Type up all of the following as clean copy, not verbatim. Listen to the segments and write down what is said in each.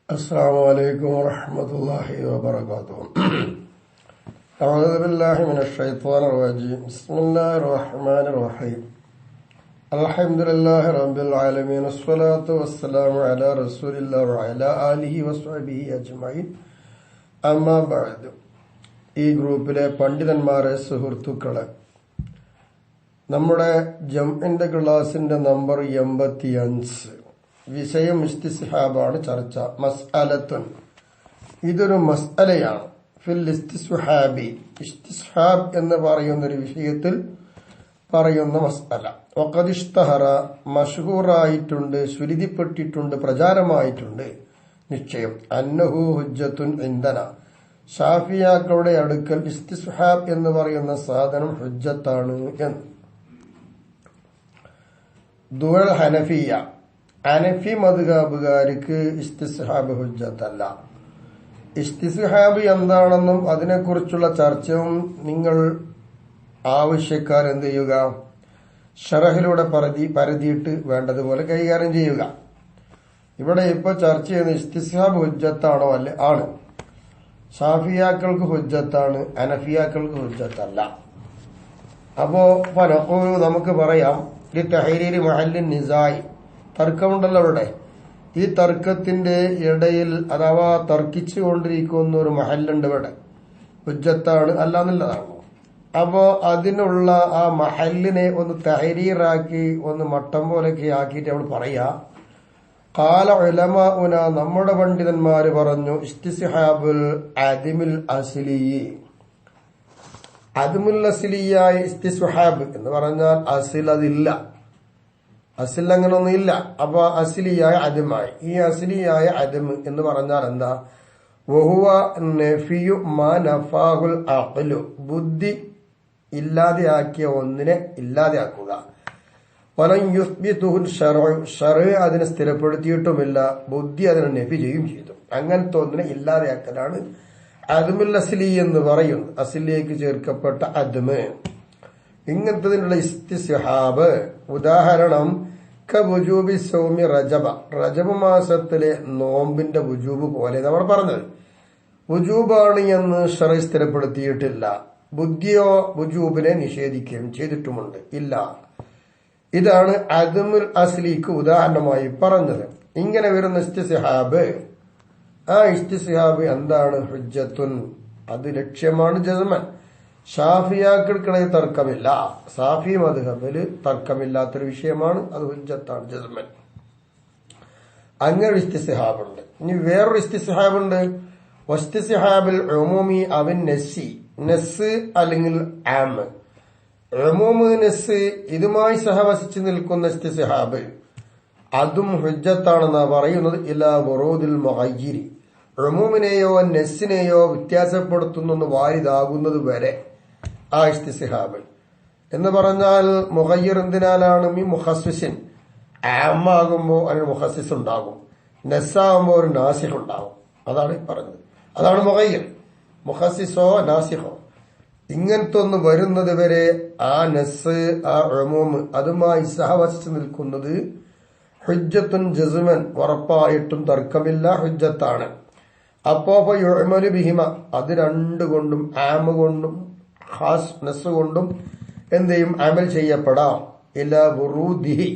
السلام عليكم ورحمة الله وبركاته. أعوذ بالله من الشيطان الرجيم. بسم الله الرحمن الرحيم. الحمد لله رب العالمين والصلاة والسلام على رسول الله وعلى آله وصحبه أجمعين. أما بعد. ഈ ഗ്രൂപ്പിലെ പണ്ഡിതന്മാരെ, സുഹൃത്തുക്കളെ, നമ്മുടെ ജംഇന്റെ ക്ലാസിന്റെ നമ്പർ 85. വിഷയം ഇസ്തിസ്ഹാബാണ് ചർച്ച. മസ്അലത്തുൻ, ഇതൊരു മസ്അലയാണ്. ഫിൽ ഇസ്തിസ്ഹാബി, ഇസ്തിസ്ഹാബ് എന്ന് പറയുന്നൊരു വിഷയത്തിൽ പറയുന്ന മസ്അല. വഖദ് ഇഷ്തഹറ, മഷ്ഹൂറായിട്ടുണ്ട്, സുരിതിപ്പെട്ടിട്ടുണ്ട്, പ്രചാരമായിട്ടുണ്ട്. നിശ്ചയം അന്നഹു ഹുജ്ജത്തുൻ ഇൻദന, ഷാഫിയാക്കളുടെ അടുക്കൽ ഇസ്തിസ്ഹാബ് എന്ന് പറയുന്ന സാധനം ഹുജ്ജത്താണ് എന്ന്. ദുവൽ ഹനഫിയ, ഹനഫി മദ്ഹബുകാർക്ക് ഇസ്തിസ്ഹാബ് ഹുജ്ജത്തല്ല. ഇസ്തിസ്ഹാബ് എന്താണെന്നും അതിനെക്കുറിച്ചുള്ള ചർച്ചയും നിങ്ങൾ ആവശ്യക്കാർ എന്ത് ചെയ്യുക, ഷറഹിലൂടെ പരതിയിട്ട് വേണ്ടതുപോലെ കൈകാര്യം ചെയ്യുക. ഇവിടെ ഇപ്പൊ ചർച്ച ചെയ്യുന്ന ഇസ്തിസ്ഹാബ് ഹുജ്ജത്താണോ അല്ലെ? ആണ്. ഷാഫിയാക്കൾക്ക് ഹുജ്ജത്താണ്, ഹനഫിയാക്കൾക്ക് ഹുജ്ജത്തല്ല. അപ്പോ നമുക്ക് പറയാം, ഈ തഹരീരി മഹല്ലിൻ നിസായി, തർക്കമുണ്ടല്ലോ അവിടെ. ഈ തർക്കത്തിന്റെ ഇടയിൽ അഥവാ തർക്കിച്ചുകൊണ്ടിരിക്കുന്ന ഒരു മഹല്ലുണ്ട് ഇവിടെ. ഹുജ്ജത്താണ് അല്ലാന്നുള്ളതാണ്. അപ്പോ അതിനുള്ള ആ മഹല്ലിനെ ഒന്ന് തഹരീറാക്കി ഒന്ന് മട്ടം പോലെയൊക്കെ ആക്കിയിട്ട് നമ്മൾ പറയാ, ഖാല ഉലമാഉന, നമ്മുടെ പണ്ഡിതന്മാര് പറഞ്ഞു, ഇസ്തിസ്ഹാബുൽ അദിമുൽ അസ്ലി, അദ്മുൽ അസ്ലിയായ ഇസ്തിസ്ഹാബ് എന്ന് പറഞ്ഞാൽ അസിൽ അതില്ല, അസിൽ അങ്ങനൊന്നും ഇല്ല. അപ്പൊ അസ്ലിയായ അദമായി, ഈ അസ്ലിയായ അദം എന്ന് പറഞ്ഞാൽ എന്താ? വഹുവ നഫിയു മാ നഫാഹുൽ അഖ്ലു, ബുദ്ധി ഇല്ലാതെയാക്കിയ ഒന്നിനെ ഇല്ലാതെയാക്കുക. വലൻ യുസ്ബിതുഹുൽ ശർഉ, ശർഅ് അതിനെ സ്ഥിരപ്പെടുത്തിയിട്ടുമില്ല, ബുദ്ധി അതിനെ നഫി ചെയ്യും ചെയ്തു. അങ്ങനത്തെ ഒന്നിനെ ഇല്ലാതെയാക്കലാണ് അദ്മുൽ അസ്ലി എന്ന് പറയുന്നത്, അസ്ലിലേക്ക് ചേർക്കപ്പെട്ട അദ്മ്. ഇങ്ങനത്തതിനുള്ള ഇസ്തിസ്ഹാബ് ഉദാഹരണം കവുജൂബി സൗമി റജബ, റജബ് മാസത്തിലെ നോമ്പിന്റെ വുജൂബ് പോലെ നമ്മൾ പറഞ്ഞത്. വുജൂബാണ് എന്ന് ശറഅ് സ്ഥിരപ്പെടുത്തിയിട്ടില്ല, ബുദ്ധിയോ വുജൂബിനെ നിഷേധിക്കുകയും ചെയ്തിട്ടുമുണ്ട്, ഇല്ല. ഇതാണ് അദ്മുൽ അസ്ലിക്ക് ഉദാഹരണമായി പറഞ്ഞത്. ഇങ്ങനെ വരുന്ന ഇസ്തിസ്ഹാബ്, ആ ഇസ്തിസ്ഹാബ് എന്താണ്? ഹുജ്ജത്തുൻ, അത് ലക്ഷ്യമാണ് ജസ്മൻ. ഷാഫിയാക്കൾക്കിടയിൽ തർക്കമില്ല, സാഫി മദ്ഹബില് തർക്കമില്ലാത്തൊരു വിഷയമാണ്, അത് ഹുജ്ജത്താണ് ജസ്മൻ. അങ്ങനെ ഇസ്തിസ്ഹാബുണ്ട്. ഇനി വേറൊരു ഇസ്തിസ്ഹാബുണ്ട്, ഇസ്തിസ്ഹാബുൽ ഉമൂമി അവൻ നസ്സി, നസ് അല്ലെങ്കിൽ ആമ്. ഉമൂമ് നസ് ഇതുമായി സഹവസിച്ച് നിൽക്കുന്ന ഇസ്തിസ്ഹാബ്, അതും ഹുജ്ജത്താണെന്നാ പറയുന്നത്. ഇലാ വറൂദിൽ മുഗയ്യിരി, ഉമൂമിനെയോ നസ്സിനെയോ വ്യത്യാസപ്പെടുത്തുന്നു വാരിതാകുന്നത് വരെ ആ ഇസ്തിസ്ഹാബ് എന്ന് പറഞ്ഞാൽ. മുഗയ്യിർ എന്തിനാലാണ്? ഈ മുഖസ്സിൻ, ആമാകുമ്പോ അതിന് മുഖസ്സിസ് ഉണ്ടാകും, നസ്സാകുമ്പോ ഒരു നാസിഖ് ഉണ്ടാകും. അതാണ് പറഞ്ഞത്, അതാണ് മുഗയ്യിർ. മുഖസ്സിസോ നാസിഖോ ഇങ്ങനത്തെ ഒന്ന് വരുന്നത് വരെ ആ നസ്, ആ ഉമൂമ് അതുമായി സഹവസിച്ച് നിൽക്കുന്നത് ഹുജ്ജത്തുൻ ജസ്മൻ, ഉറപ്പായിട്ടും തർക്കമില്ല, ഹുജ്ജത്താണ്. അപ്പോ യുഅ്മലു ബിഹിമ, അത് രണ്ടുകൊണ്ടും, ആമ് കൊണ്ടും ഖാസ് നസ് കൊണ്ടും എന്ത് ചെയ്യും? അമൽ ചെയ്യപ്പെടാം. ഇലാ വുറൂദിഹി,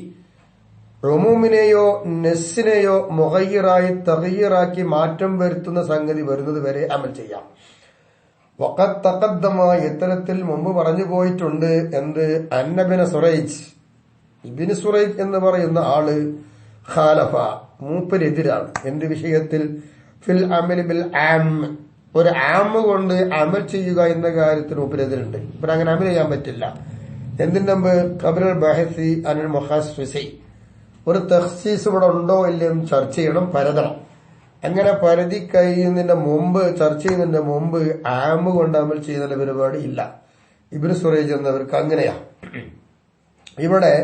ഉമൂമിനെയോ നസ്സിനെയോ മുഗയ്യിറായി തഗ്യീറാക്കി മാറ്റം വരുത്തുന്ന സംഗതി വരുന്നത് വരെ അമൽ ചെയ്യാം. വഖദ് തഖദ്ദമ, ഇത്തരത്തിൽ മുമ്പ് പറഞ്ഞു പോയിട്ടുണ്ട്. എന്ത്? അന്നബിന സുറൈജ്, ഇബ്നു സുറൈജ് എന്ന് പറയുന്ന ആള് ഖാലഫ, മൂപ്പരെതിരാണ്. എന്ത് വിഷയത്തിൽ? ഫിൽ അമൽ ബിൽ ആം, ഒരു ആമ് കൊണ്ട് അമൽ ചെയ്യുക എന്ന കാര്യത്തിൽ മൂപ്പരെതിരുണ്ട്. ഇപ്പൊ അങ്ങനെ അമൽ ചെയ്യാൻ പറ്റില്ല. എന്തിന്റെ മുമ്പ്? ഖബറുൽ ബഹസി അനിൽ മുഖസ്സിസി, ഒരു തഖ്സീസ് ഇവിടെ ഉണ്ടോ ഇല്ലെന്ന് ചർച്ച ചെയ്യണം, പരതണം. അങ്ങനെ പരതി കഴിയുന്നതിന്റെ മുമ്പ്, ചർച്ച ചെയ്യുന്നതിന്റെ മുമ്പ് ആമ് കൊണ്ട് അമൽ ചെയ്യുന്ന പരിപാടി ഇല്ല. ഇബ്നു സുറൈജ് എന്നവർക്ക് അങ്ങനെയാ. ഇവിടെ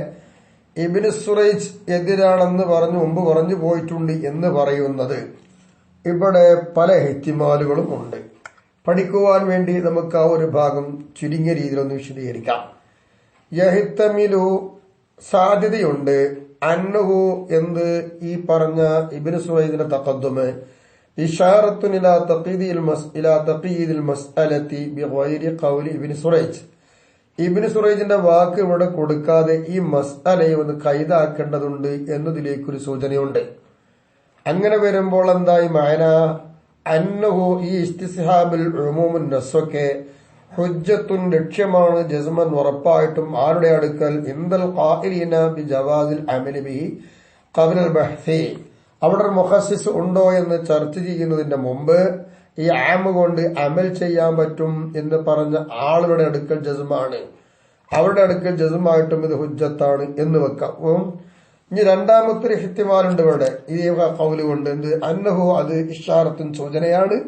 ഇബ്നു സുറൈജ് എതിരാണെന്ന് മുമ്പ് പറഞ്ഞു പോയിട്ടുണ്ട് എന്ന് പറയുന്നത് ഇവിടെ പല ഇഹ്തിമാലുകളും ഉണ്ട്. പഠിക്കുവാൻ വേണ്ടി നമുക്ക് ആ ഒരു ഭാഗം ചുരുങ്ങിയ രീതിയിലൊന്ന് വിശദീകരിക്കാം. യഹ്തമിലു, സാധ്യതയുണ്ട്, അന്നഹു എന്ത് ഈ പറഞ്ഞ ഇബ്നു സുറൈജിന്റെ തഖദ്ദുമ് ഇഷാറത്തുൻ ഇലാ തഖീദിൽ മസ്അലതി ബിഗൈരി ഖൗലി ഇബ്നു സുറൈജ്. ഇബ്നു സുറൈജിന്റെ വാക്ക് ഇവിടെ കൊടുക്കാതെ ഈ മസ്അലയെ ഒന്ന് കൈതാക്കേണ്ടതുണ്ട് എന്നതിലേക്കൊരു സൂചനയുണ്ട്. അങ്ങനെ വരുമ്പോൾ എന്തായി മഅന അന്നഹു ഈ ഇസ്തിസ്ഹാബുൽ ഉമൂമുൻ നസ്സൊക്കെ ഹുജ്ജത്തുൻ ലക്ഷ്യമാണ് ജസ്മൻ ഉറപ്പായിട്ടും ആരുടെ അടുക്കൽ ഇന്ദൽ ഖായിലീന ബി ജവാസിൽ അമലി ബിഹി ഖബ്ലൽ ബഹ്സി. അവിടെ ഒരു മുഖസ്സിസ് ഉണ്ടോ എന്ന് ചർച്ച ചെയ്യുന്നതിന്റെ മുമ്പ് ഈ ആമ് കൊണ്ട് അമൽ ചെയ്യാൻ പറ്റും എന്ന് പറഞ്ഞ ആളുടെ അടുക്കൽ ജസ്മാണ്, അവരുടെ അടുക്കൽ ജസ്മായിട്ടും ഇത് ഹുജ്ജത്താണ് എന്ന് വെക്കാം. ഇനി രണ്ടാമത്തെ ഒരു ഇഹ്തിമാലുണ്ട് ഇവിടെ ഈ ഖൗല് കൊണ്ട് എന്ത് അന്നഹു അത് ഇഷാറത്തുൻ സൂചനയാണ്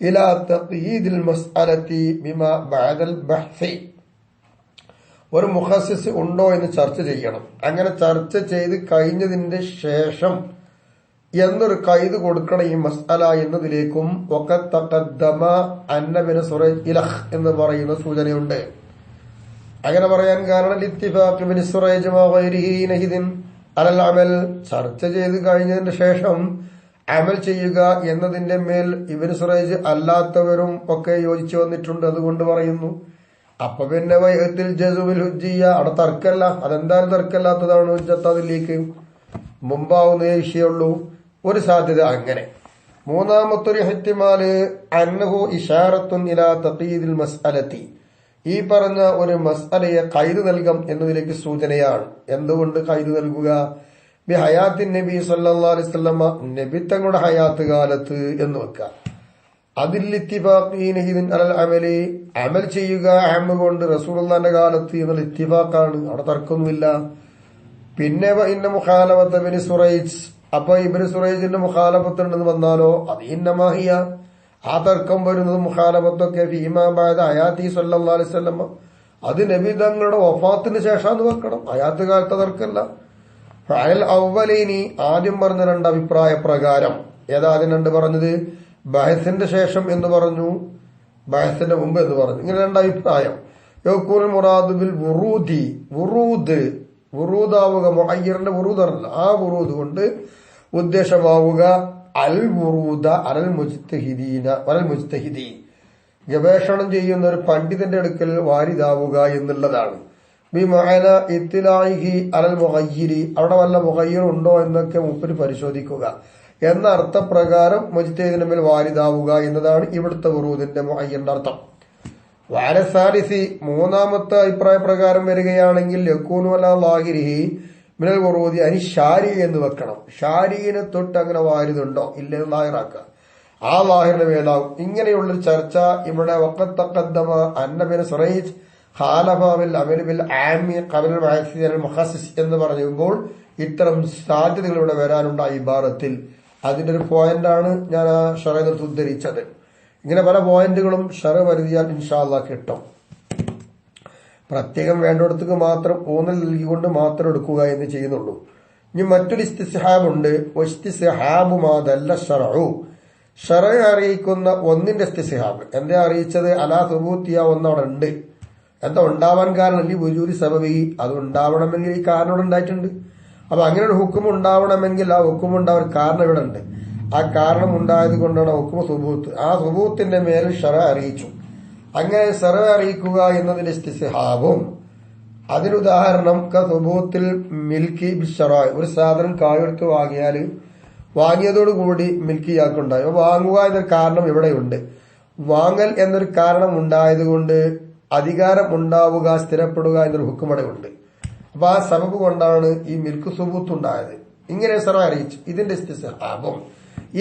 ഇലാ തഖീദിൽ മസ്അലതി ബിമാ ബഅദൽ ബഹ്സി. ഒരു മുഖസ്സിസ് ഉണ്ടോ എന്ന് ചർച്ച ചെയ്യണം. അങ്ങനെ ചർച്ച ചെയ്ത് കഴിഞ്ഞതിന്റെ ശേഷം എന്നൊരു കൈത് കൊടുക്കണം ഈ മസ്അല എന്നതിലേക്കും വഖദ് തഖദ്ദമ അന്ന ഇബ്നു സുറൈജ് ഇലഖ് എന്ന് പറയുന്ന സൂചനയുണ്ട്. അങ്ങനെ പറയാൻ കാരണം ഇത്തിഫാഖ് ഇബ്നു സുറൈജ് വ ഗൈരിഹി നഹിദിൻ അലൽ അമൽ, ചർച്ച ചെയ്ത് കഴിഞ്ഞതിന് ശേഷം അമൽ ചെയ്യുക എന്നതിന്റെ മേൽ ഇബ്നു സുറൈജ് അല്ലാത്തവരും ഒക്കെ യോജിച്ചു വന്നിട്ടുണ്ട്. അതുകൊണ്ട് പറയുന്നു. അപ്പൊ പിന്നെ വൈഹത്തിൽ ജസുബിൽ ഹുജ്ജിയ അവിടെ തർക്കല്ല, അതെന്തായാലും തർക്കല്ലാത്തതാണ്. ഹുജ്ജത്ത് അതിലേക്ക് മുമ്പാവുന്ന വിഷയമുള്ളൂ. ഒരു സാധ്യത അങ്ങനെ. മൂന്നാമത്തൊരു ഇഹ്തിമാല് അന്നഹു ഇഷാറത്തുൻ ഇലാ തഖീദിൽ മസ്അലതി, ഈ പറഞ്ഞ ഒരു മസ്അലയെ ഖൈദ് നൽകാം എന്നതിലേക്ക് സൂചനയാണ്. എന്തുകൊണ്ട് ഖൈദ് നൽകുക? ബി ഹയാത്തിൻ നബി സല്ലല്ലാഹു അലൈഹി വസല്ലമ, നബി തങ്ങളുടെ ഹയാത്ത് കാലത്ത് എന്ന് വെക്കാം. അതിൽ ഇത്തിഫാഖീനഹിദിൻ അലൽ അമലി, അമൽ ചെയ്യുക അമൽ കൊണ്ട് റസൂലുള്ളാഹിന്റെ കാലത്ത് എന്നുള്ള ഇത്തിഫാഖാണ്, അവിടെ തർക്കമൊന്നുമില്ല. പിന്നെ ഇന്ന മുഖാലഫത്ത് ഇബ്നു സുറൈജ്, അപ്പൊ ഇബ്നു സുറൈജിന്റെ മുഖാലഫത്ത് ഉണ്ടെന്ന് വന്നാലോ അത് ഇന്നമാഹിയ, ആ തർക്കം വരുന്നത് മുഖാലഫത്തൊക്കെ ഫീമാ ബഅദ ഹയാത്തി സല്ലല്ലാഹു അലൈഹി വസല്ലം, അത് നബി തങ്ങളുടെ വഫാത്തിന് ശേഷമാണ് വെക്കണം, ഹയാത്ത് കാലത്തെ തർക്കമല്ല. ഫഅൽ അവ്വലൈനി, ആദ്യം പറഞ്ഞ രണ്ട് അഭിപ്രായ പ്രകാരം. ഏതാ ആദ്യം രണ്ട് പറഞ്ഞത്? ബഹസിന്റെ ശേഷം എന്ന് പറഞ്ഞു, ബഹസിന്റെ മുമ്പ് എന്ന് പറഞ്ഞു. ഇങ്ങനെ രണ്ട് അഭിപ്രായം. യഖൂൽ മുറാദു ബിൽ വുറൂദി, വുറൂദാവുക, മുഅയ്യറിന്റെ വുറൂദ് അല്ല, ആ വുറൂദ് കൊണ്ട് ഉദ്ദേശമാവുക അൽ വുറൂദ അലൽ മുജ്തഹിദീന വലൽ മുജ്തഹിദീൻ, ഗവേഷണം ചെയ്യുന്ന ഒരു പണ്ഡിതന്റെ അടുക്കൽ വാരിദാവുക എന്നുള്ളതാണ്. ബി മഅന ഇത്തിലാഇഹി അലൽ മുഗയ്യിരി, അവിടെ വല്ല മുഗയ്യിർ ഉണ്ടോ എന്നൊക്കെ മൂപ്പര് പരിശോധിക്കുക എന്ന അർത്ഥപ്രകാരം മുജ്തഹിദിന്റെ മേൽ വാരിദാവുക എന്നതാണ് ഇവിടുത്തെ വുറൂദിന്റെ മുഅയ്യറിന്റെ അർത്ഥം. വാരസാലിസി, മൂന്നാമത്തെ അഭിപ്രായ പ്രകാരം വരികയാണെങ്കിൽ യകൂനു അലാ ലാഹിരിഹി മിനൽ വുറൂദി അനി ഷാരി എന്ന് വെക്കണം. ഷാരിനെ തൊട്ട് അങ്ങനെ വാരിതുണ്ടോ ഇല്ലെന്ന് ലാഹിറാക്കുക, ആ ലാഹിറിന്റെ മേലാവും. ഇങ്ങനെയുള്ളൊരു ചർച്ച ഇവിടെ വഖദ് തഖദ്ദമ അന്ന ഇബ്നു സുറൈജ് ഖാലഫ ബിൽ അമൽ ബിൽ ആമി ഖബ്ല അൽ ബഅസി അൽ മുഖസ്സിസ് എന്ന് പറയുമ്പോൾ ഇത്തരം സാധ്യതകൾ ഇവിടെ വരാനുണ്ട് ആ ഇബാറത്തിൽ. അതിന്റെ ഒരു പോയിന്റാണ് ഞാൻ ആ ഷറയിൽ നിന്ന് ഉദ്ധരിച്ചത്. ഇങ്ങനെ പല പോയിന്റുകളും ഷറ വരുത്തിയാൽ ഇൻഷാ അല്ലാഹ് കിട്ടും. പ്രത്യേകം വേണ്ടിടത്തേക്ക് മാത്രം ഊന്നൽ നൽകിക്കൊണ്ട് മാത്രം എടുക്കുക എന്ന് ചെയ്യുന്നുള്ളൂ. ഇനി മറ്റൊരു ഇസ്തിസ്ഹാബ് ഉണ്ട്. ഇസ്തിസ്ഹാബു മാദല്ല ശറഉ, ഷറ അറിയിക്കുന്ന ഒന്നിന്റെ ഇസ്തിസ്ഹാബ്. എന്താ അറിയിച്ചത്? അലാ സുബൂത്തിയ, ഒന്നവിടെ ഉണ്ട്. എന്താ ഉണ്ടാവാൻ കാരണം? ഈ വുജൂദി സബബി, അത് ഉണ്ടാവണമെങ്കിൽ ഈ കാരണം ഇവിടെ ഉണ്ടായിട്ടുണ്ട്. അപ്പൊ അങ്ങനെ ഒരു ഹുക്കും ഉണ്ടാവണമെങ്കിൽ ആ ഹുക്കും ഉണ്ടാവാൻ കാരണം ഇവിടെ ഉണ്ട്. ആ കാരണം ഉണ്ടായത് കൊണ്ടാണ് ഹുക്കും സുബൂത്ത്. ആ സുബൂത്തിന്റെ മേൽ ഷറ അറിയിച്ചു. അങ്ങനെ ഷറ അറിയിക്കുക എന്നതിന്റെ ഇസ്തിസ്ഹാബും. അതിനുദാഹരണം സുബൂത്തിൽ മിൽക്കി ബിശ്ശറ, ഒരു സാധനം കായെടുത്ത് വാങ്ങിയാല് വാങ്ങിയതോടുകൂടി മിൽക്കിയാക്കുണ്ടായി. അപ്പൊ വാങ്ങുക എന്നൊരു കാരണം ഇവിടെയുണ്ട്. വാങ്ങൽ എന്നൊരു കാരണം ഉണ്ടായതുകൊണ്ട് അധികാരം ഉണ്ടാവുക, സ്ഥിരപ്പെടുക എന്നൊരു ഹുക്കും ഇവിടെ ഉണ്ട്. അപ്പൊ ആ സബബ് കൊണ്ടാണ് ഈ മിൽക്ക് സുബൂത്ത് ഉണ്ടായത്. ഇങ്ങനെ ഷറ അറിയിച്ചു. ഇതിന്റെ ഇസ്തിസ്ഹാബും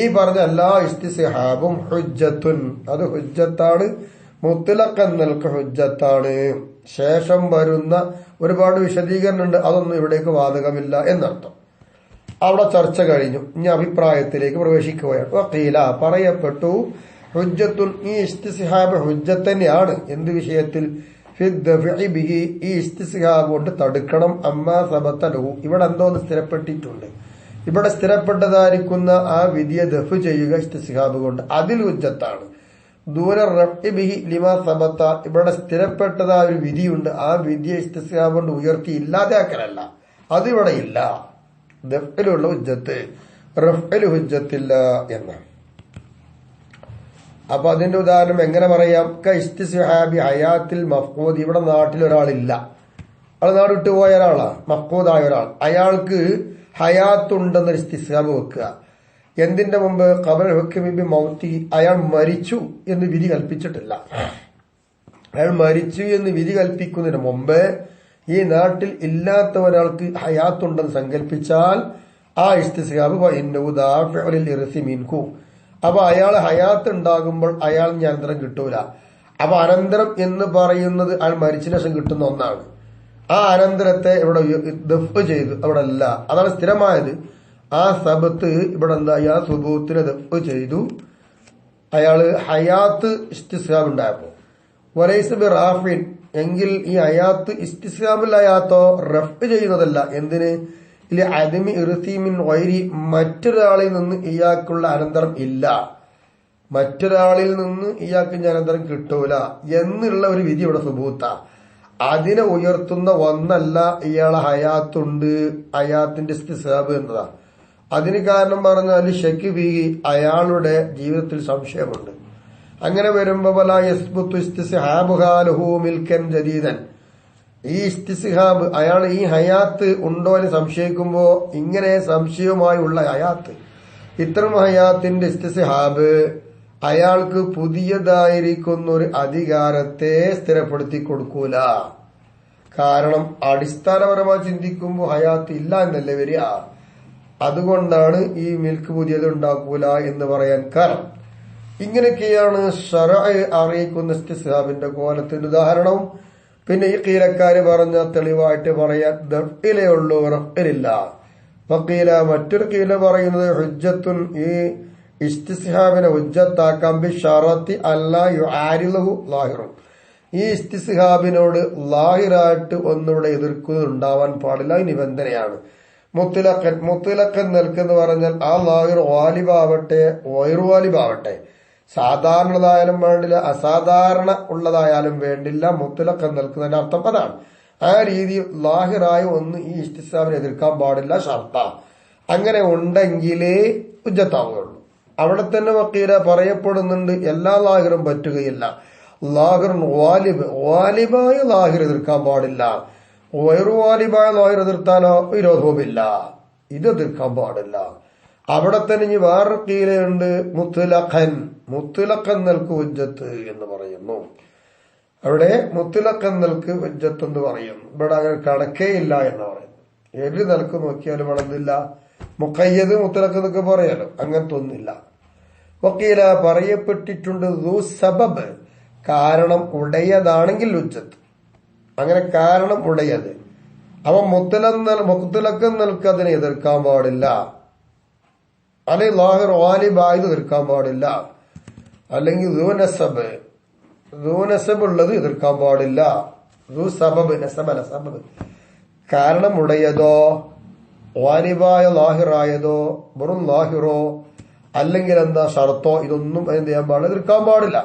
ഈ പറഞ്ഞ എല്ലാ ഇസ്തിസ്ഹാബും ഹുജ്ജത്തുൻ, അത് ഹുജ്ജത്താണ്. മുത്ലഖൻ നൽക ഹുജ്ജത്താണ്. ശേഷം വരുന്ന ഒരുപാട് വിശദീകരണമുണ്ട്, അതൊന്നും ഇവിടേക്ക് ബാധകമില്ല എന്നർത്ഥം. അവിടെ ചർച്ച കഴിഞ്ഞു. ഇനി അഭിപ്രായത്തിലേക്ക് പ്രവേശിക്കുകയാണ്. വഖീല, പറയപ്പെട്ടു, ഹുജ്ജത്തുൻ, ഈ ഇസ്തിസ്ഹാബ് ഹുജ്ജത്ത് തന്നെയാണ്. എന്ത് വിഷയത്തിൽ? ഫിദ്ദഫഇ ബിഹി, ഈ ഇസ്തിസ്ഹാബ് കൊണ്ട് തടുക്കണം. അമ്മാ സബത ലഹു, ഇവിടെ എന്തോന്ന് സ്ഥിരപ്പെട്ടിട്ടുണ്ട്, ഇവിടെ സ്ഥിരപ്പെട്ടതായിരിക്കുന്ന ആ വിധിയെ ദഫ് ചെയ്യുക ഇസ്തിസ്ഹാബ് കൊണ്ട്, അതിൽ ഹുജ്ജത്താണ്. ദൂര റഫ്ഇ ബിഹി ലിമാ സബത, ഇവിടെ സ്ഥിരപ്പെട്ടതായ ഒരു വിധിയുണ്ട്, ആ വിധിയെ ഇസ്തിസ്ഹാബ് കൊണ്ട് ഉയർത്തി ഇല്ലാതാക്കലല്ല, അതിവിടെ ഇല്ല. ദഫ്ഇലുള്ള ഹുജ്ജത്ത്, റഫ്ഇൽ ഹുജ്ജത്തില്ല എന്നാണ്. അപ്പൊ അതിന്റെ ഉദാഹരണം എങ്ങനെ പറയാം? ഇസ്തിസ്ഹാബി ഹയാത്തിൽ മഫ്ഖൂദ്. ഇവിടെ നാട്ടിൽ ഒരാളില്ല, ആൾ നാട് വിട്ടുപോയ ഒരാളാ, മഫ്ഖൂദായ ഒരാൾ, അയാൾക്ക് ഹയാത്തുണ്ടെന്നൊരു ഇസ്തിസ്ഹാബ് വെക്കുക. എന്തിന്റെ മുമ്പ്? ഖബർ ഹുക്മി ബി മൗതി, അയാൾ മരിച്ചു എന്ന് വിധി കൽപ്പിച്ചിട്ടില്ല. അയാൾ മരിച്ചു എന്ന് വിധി കൽപ്പിക്കുന്നതിന് മുമ്പ് ഈ നാട്ടിൽ ഇല്ലാത്ത ഒരാൾക്ക് ഹയാത്തുണ്ടെന്ന് സങ്കല്പിച്ചാൽ ആ ഇസ്തിസ്ഹാബ് മിൻഹു. അപ്പൊ അയാൾ ഹയാത്ത് ഉണ്ടാകുമ്പോൾ അയാൾ അനന്തരം കിട്ടൂല. അപ്പൊ അനന്തരം എന്ന് പറയുന്നത് അയാൾ മരിച്ചതിന് ശേഷം കിട്ടുന്ന ഒന്നാണ്. ആ അനന്തരത്തെ ഇവിടെ ദഫ് ചെയ്തു, അവിടെ അല്ല, അതാണ് സ്ഥിരമായത്. ആ സബത്ത് ഇവിടെ എന്തായി? ആ സുബൂത്തിനെ ദഫ് ചെയ്തു. അയാള് ഹയാത്ത് ഇസ്തിസ്ഹാബ് ഉണ്ടായപ്പോ വലൈസ ബി റാഫിൻ, എങ്കിൽ ഈ ഹയാത്ത് ഇസ്തിസ്ഹാബുൽ ഹയാത്തോ റഫ് ചെയ്യുന്നതല്ല. എന്തിന്? ഇല്ല അദമി ഇർസീമിൻ വൈരി, മറ്റൊരാളിൽ നിന്ന് ഇയാൾക്കുള്ള അനന്തരം ഇല്ല, മറ്റൊരാളിൽ നിന്ന് ഇയാൾക്ക് ഇനി അനന്തരം കിട്ടൂല എന്നുള്ള ഒരു വിധി ഇവിടെ സുബൂത്ത. അതിനെ ഉയർത്തുന്ന ഒന്നല്ല ഇയാളെ ഹയാത്തുണ്ട്, ഹയാത്തിന്റെ ഇസ്തിസ്ഹാബ് എന്നതാ. അതിന് കാരണം പറഞ്ഞാൽ ഷക്ക് ഫീഹി, അയാളുടെ ജീവിതത്തിൽ സംശയമുണ്ട്. അങ്ങനെ വരുമ്പോ വലാ യസ്ബുത്തു ഇസ്തിസ്ഹാബുഹാ ലഹു മിൽക്കൻ ജദീദൻ, ഈ ഇസ്തിസ്ഹാബ് അയാൾ ഈ ഹയാത്ത് ഉണ്ടോ എന്ന് സംശയിക്കുമ്പോ ഇങ്ങനെ സംശയവുമായുള്ള ഹയാത്ത്, ഇത്തരം ഹയാത്തിന്റെ ഇസ്തിസ്ഹാബ് അയാൾക്ക് പുതിയതായിരിക്കുന്ന ഒരു അധികാരത്തെ സ്ഥിരപ്പെടുത്തി കൊടുക്കൂല. കാരണം അടിസ്ഥാനപരമായി ചിന്തിക്കുമ്പോൾ ഹയാത്ത് ഇല്ല എന്നല്ലേ വരിക. അതുകൊണ്ടാണ് ഈ മിൽക്ക് പുതിയത് ഉണ്ടാക്കൂല എന്ന് പറയാൻ കാരണം. ഇങ്ങനെയൊക്കെയാണ് ശറഅ് അറിയിക്കുന്ന ഇസ്തിസ്ഹാബിന്റെ കോലത്തിന്റെ ഉദാഹരണവും. പിന്നെ ഈ കീലക്കാര് പറഞ്ഞ തെളിവായിട്ട് പറയാൻ ദഫ്ഇലേ ഉള്ളൂ, റഫ്ഇലില്ല. വക്കീല മറ്റൊരു കീല പറയുന്നത് ഹുജ്ജത്തുൻ, ഈ ഇസ്തിസ്ഹാബിനെ ഹുജ്ജത്താക്കാൻ ബി ഷറത്തി അല്ലാ യുആരിലുഹു ലാഹിറുൻ, ഈ ഇസ്തിസ്ഹാബിനോട് ലാഹിറായിട്ട് ഒന്നിവിടെ എതിർക്കുന്നുണ്ടാവാൻ പാടില്ല, ഈ നിബന്ധനയാണ്. മുത്തലക്കൻ നിൽക്കെന്ന് പറഞ്ഞാൽ ആ ലാഹിർ വാലിബാവട്ടെ വൈറു വാലിബാവട്ടെ, സാധാരണതായാലും വേണ്ടില്ല അസാധാരണ ഉള്ളതായാലും വേണ്ടില്ല, മുത്തലക്കൻ നിൽക്കുന്നതിന്റെ അർത്ഥം അതാണ്. ആ രീതിയിൽ ലാഹിറായ ഒന്ന് ഈ ഇസ്തിസ്ഹാബിനെ എതിർക്കാൻ പാടില്ല, ഷർത്ത. അങ്ങനെ ഉണ്ടെങ്കിലേ ഹുജ്ജത്താവുകയുള്ളൂ. അവിടെ തന്നെ വക്കീല പറയപ്പെടുന്നുണ്ട് എല്ലാ ലാഹിറും പറ്റുകയില്ല. ലാഹിറുൻ വാലിബ്, വാലിബായ ലാഹിർ എതിർക്കാൻ പാടില്ല. വൈറു വാലിബായ ലാഹിർ എതിർത്താലോ വിരോധവുമില്ല, ഇത് എതിർക്കാൻ പാടില്ല. അവിടെ തന്നെ ഇനി വേറെ കീലയുണ്ട് മുത്തലഖൻ, മുത്തലഖൻ നൽകു ഹുജ്ജത്ത് എന്ന് പറയുന്നു. അവിടെ മുത്തലഖൻ നൽകു ഹുജ്ജത്ത് എന്ന് പറയുന്നു. ഇവിടെ അങ്ങനെ കണക്കേ ഇല്ല എന്ന് പറയുന്നു. ഏത് നിലക്ക് നോക്കിയാലും വളർന്നില്ല. മുഖയ്യത് മുത്തലഖ് എന്നൊക്കെ പറയാലോ, അങ്ങനത്തെ ഒന്നില്ല. വക്കീല പറയപ്പെട്ടിട്ടുണ്ട് സബബ്, കാരണം ഉടയതാണെങ്കിൽ ഹുജ്ജത്ത്. അങ്ങനെ കാരണം ഉടയത്, അവ മുത്തലഖൻ നൽകു അതിനെ എതിർക്കാൻ പാടില്ല. അല്ലെങ്കിൽ ലാഹിർ വാലിബായത് എതിർക്കാൻ പാടില്ല. അല്ലെങ്കിൽ നസബ് ഉള്ളത് എതിർക്കാൻ പാടില്ല. സബബ്, നസബല്ല സബബ്, കാരണം ഉടയതോ വാലിബായ ലാഹിറായതോ വെറും ലാഹിറോ അല്ലെങ്കിൽ എന്താ ഷർത്തോ, ഇതൊന്നും എന്ത് ചെയ്യാൻ പാടില്ല, എതിർക്കാൻ പാടില്ല.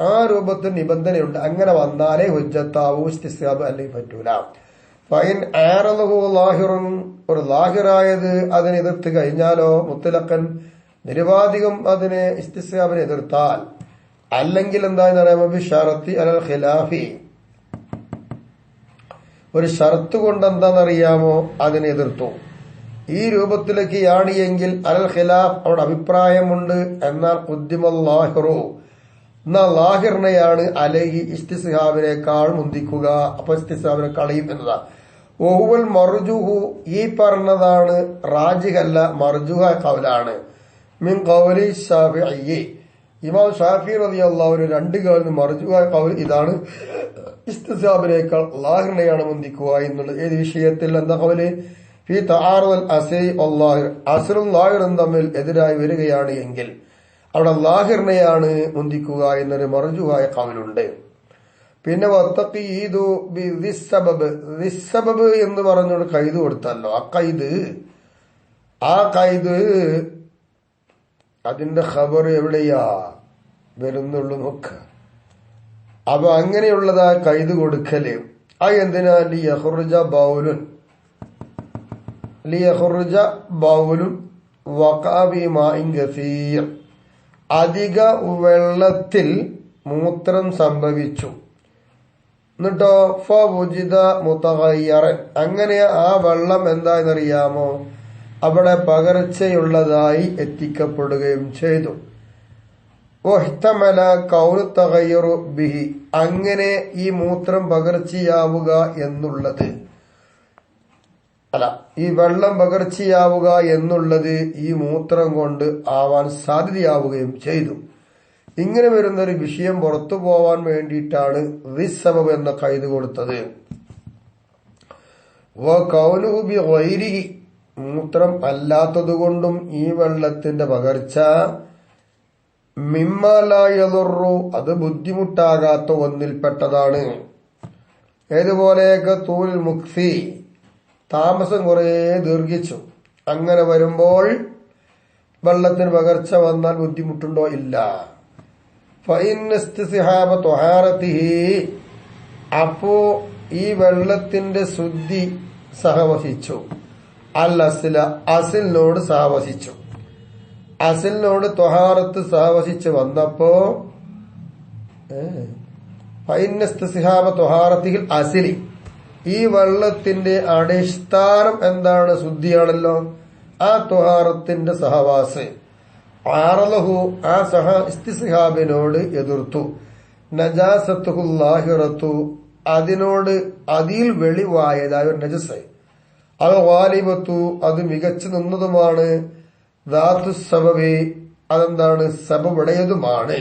ആ രൂപത്തിൽ നിബന്ധനയുണ്ട്. അങ്ങനെ വന്നാലേ ഹുജ്ജത്താവൂ, ഇസ്തിസ്ഹാബ് അല്ലെങ്കിൽ പറ്റൂല. ഫൈൻ ആറലഹു ലാഹിറുൻ, ഒരു ലാഹിറായത് അതിനെ എതിർത്ത് കഴിഞ്ഞാലോ മുത്തലഖൻ നിരുപാധികം അതിനെ ഇസ്തിസ്ഹാബിനെ എതിർത്താൽ, അല്ലെങ്കിൽ എന്താന്ന് പറയുമ്പോൾ ഷറത്തി അലൽ ഖിലാഫി, ഒരു ഷർത്ത് കൊണ്ട് എന്താണെന്നറിയാമോ അതിനെ എതിർത്തു. ഈ രൂപത്തിലേക്ക് ആണിയെങ്കിൽ അലൽ ഖിലാഫ്, അവിടെ അഭിപ്രായമുണ്ട്. എന്നാൽ ഖുദ്ദിമൽ ലാഹിറു, എന്നാൽ ലാഹിറിനെയാണ് അലഹി ഇസ്തിസ്ഹാബിനേക്കാൾ മുന്തിക്കുക. അപ്പൊ ഇസ്തിസ്ഹാബിനെ കളയും എന്നതാ. ഓഹുവൽ മർജുഹു, ഈ പറഞ്ഞതാണ് റാജിഹല്ല, മർജുഹ കൗലാണ്. മിൻ ഖൗലി ശാഫിഈ, ഇമാം ഷാഫി റളിയല്ലാഹു അൻഹു രണ്ട് കൗലിന് മർജുഹ കൗൽ ഇതാണ്, ഇസ്തിസ്ഹാബിനേക്കാൾ ലാഹിറിനെയാണ് മുന്തിക്കുക എന്നുള്ളത്. ഏത് വിഷയത്തിൽ? എന്താ കൗല്? ഫി തആറുൽ അസ്രി വല്ലാഹിർ, അസ്റും ലാഹിറും തമ്മിൽ എതിരായി വരികയാണ് എങ്കിൽ അവിടെ ലാഹിറിനെയാണ് മുന്തിക്കുക എന്നൊരു മർജുഹായ കൗലുണ്ട്. പിന്നെ വത്തഖീദു ബിദിസ്സബബ്, ദിസ്സബബ് എന്ന് പറഞ്ഞുകൊണ്ട് കൈത് കൊടുത്തല്ലോ, ആ കൈത് അതിന്റെ ഖബർ എവിടെയാ വരുന്നുള്ളൂ നോക്ക. അപ്പൊ അങ്ങനെയുള്ളതാ കൈത് കൊടുക്കല്. ആ എന്തിനാ? യഖ്റുജ ബൗലുൻ, ലിയഖ്റുജ ബൗലുൻ വഖഅ ബി മാഇൻ കസീർ, അധിക വെള്ളത്തിൽ മൂത്രം സംഭവിച്ചു. എന്നിട്ടോ ഫവുജിദ മുതഗയ്യറൻ, അങ്ങനെ ആ വെള്ളം എന്താണെന്നറിയാമോ, അവിടെ പകർച്ചയുള്ളതായി എത്തിക്കപ്പെടുകയും ചെയ്തു. വഹ്തമല കൗനു തഗയ്യുറു ബിഹി, അങ്ങനെ ഈ മൂത്രം പകർച്ചയാവുക എന്നുള്ളത് ഈ വെള്ളം പകർച്ചയാവുക എന്നുള്ളത് ഈ മൂത്രം കൊണ്ട് ആവാൻ സാധ്യതയാവുകയും ചെയ്തു. ഇങ്ങനെ വരുന്നൊരു വിഷയം പുറത്തു പോവാൻ വേണ്ടിയിട്ടാണ് റിസ്സബബ് എന്ന ഖൈദ് കൊടുത്തത്. വകൗനുഹു ബിഗൈരിഹി, മൂത്രം അല്ലാത്തതുകൊണ്ടും ഈ വെള്ളത്തിന്റെ പകർച്ച മിമ്മാ ലാ യദുറു, അത് ബുദ്ധിമുട്ടാകാത്ത ഒന്നിൽപ്പെട്ടതാണ്. ഏതുപോലെയൊക്കെ തൂൽ മുക്സി, താമസം കുറേ ദീർഘിച്ചു. അങ്ങനെ വരുമ്പോൾ വെള്ളത്തിന് പകർച്ച വന്നാൽ ബുദ്ധിമുട്ടുണ്ടോ? ഇല്ല. ഫഇന്നസ്തിസ്ഹാബ ത്വഹാറതിഹി, അപ്പോ ഈ വെള്ളത്തിന്റെ ശുദ്ധി സഹവസിച്ചു. അൽ അസ്ല, അസിലിനോട് സഹവസിച്ചു. അസിലിനോട് ത്വഹാറത്ത് സഹവസിച്ച് വന്നപ്പോ ഫഇന്നസ്തിസ്ഹാബ ത്വഹാറതിഹിൽ അസിലി, ഈ വെള്ളത്തിന്റെ അടിസ്ഥാനം എന്താണ്? ശുദ്ധിയാണല്ലോ. ആ ത്വഹാറത്തിന്റെ സഹവാസ് ആറലഹു, ആ ഇസ്തിസ്ഹാബിനോട് എതിർത്തു. നജാസത്തുഹു ലാഹിറത്തു, അതിനോട് അതിൽ വെളിവായതായ നജസ്. അത് വാലിബത്തു, അത് മികച്ചു നിന്നതുമാണ്. ദാത്തു സബബി, അതെന്താണ്? സബബുടയതുമാണ്.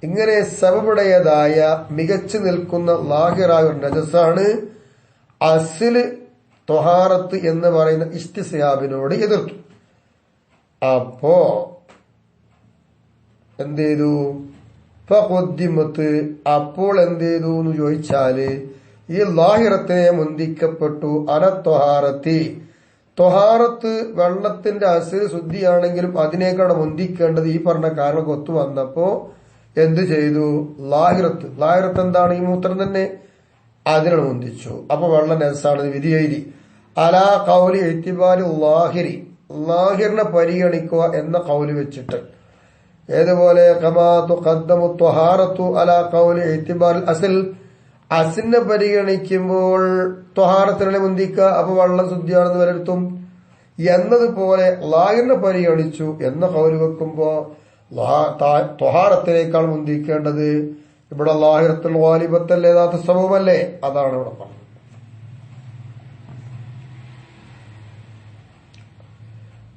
ഇങ്ങനെ സബബുടയതായ മികച്ചു നിൽക്കുന്ന ലാഹിറായ ഒരു നജസാണ് അസില് ത്വഹാറത്ത് എന്ന് പറയുന്ന ഇസ്തിസ്ഹാബിനോട് എതിർത്തു. അപ്പോ എന്ത് ചെയ്തു? ഫഖുദ്ദിമത്ത്, അപ്പോൾ എന്ത് ചെയ്തു എന്ന് ചോദിച്ചാല് ഈ ലാഹിറത്തിനെ മുന്തിക്കപ്പെട്ടു. ത്വഹാറത്തി, ത്വഹാറത്ത് വെള്ളത്തിന്റെ അസിൽ ശുദ്ധിയാണെങ്കിലും അതിനേക്കാൾ മുന്തിക്കേണ്ടത് ഈ പറഞ്ഞ കാരണം ഒത്തു വന്നപ്പോ എന്ത് ചെയ്തു? ലാഹിറത്ത് എന്താണ്? ഈ മൂത്രം തന്നെ, അതിനാണ് മുന്തിച്ചു. അപ്പൊ വെള്ളം നജസാണെന്ന് വിധി എഴുതി. അലാ ഖൗലി ഇഅ്തിബാരി ലാഹിരി, ലാഹിറിനെ പരിഗണിക്കുക എന്ന ഖൗല് വെച്ചിട്ട്. ഏതുപോലെ കമാ തുഖദ്ദമു ത്വഹാറത്തു അലാ ഖൗലി ഇഅ്തിബാരിൽ അസ്ൽ, അസിലിനെ പരിഗണിക്കുമ്പോൾ ത്വഹാറത്തിനെ മുന്തിക്കുക, അപ്പൊ വെള്ളം ശുദ്ധിയാണെന്ന് വിലയിരുത്തും എന്നതുപോലെ ലാഹിറിനെ പരിഗണിച്ചു എന്ന ഖൗല് വെക്കുമ്പോ ത്വഹാറത്തിനേക്കാൾ മുന്തിക്കേണ്ടത് ഇവിടെ ലാഹിറത്തുൽ വാലിബത്തല്ലേ, യഥാർത്ഥ സമൂഹമല്ലേ, അതാണ് ഇവിടെ പറഞ്ഞത്.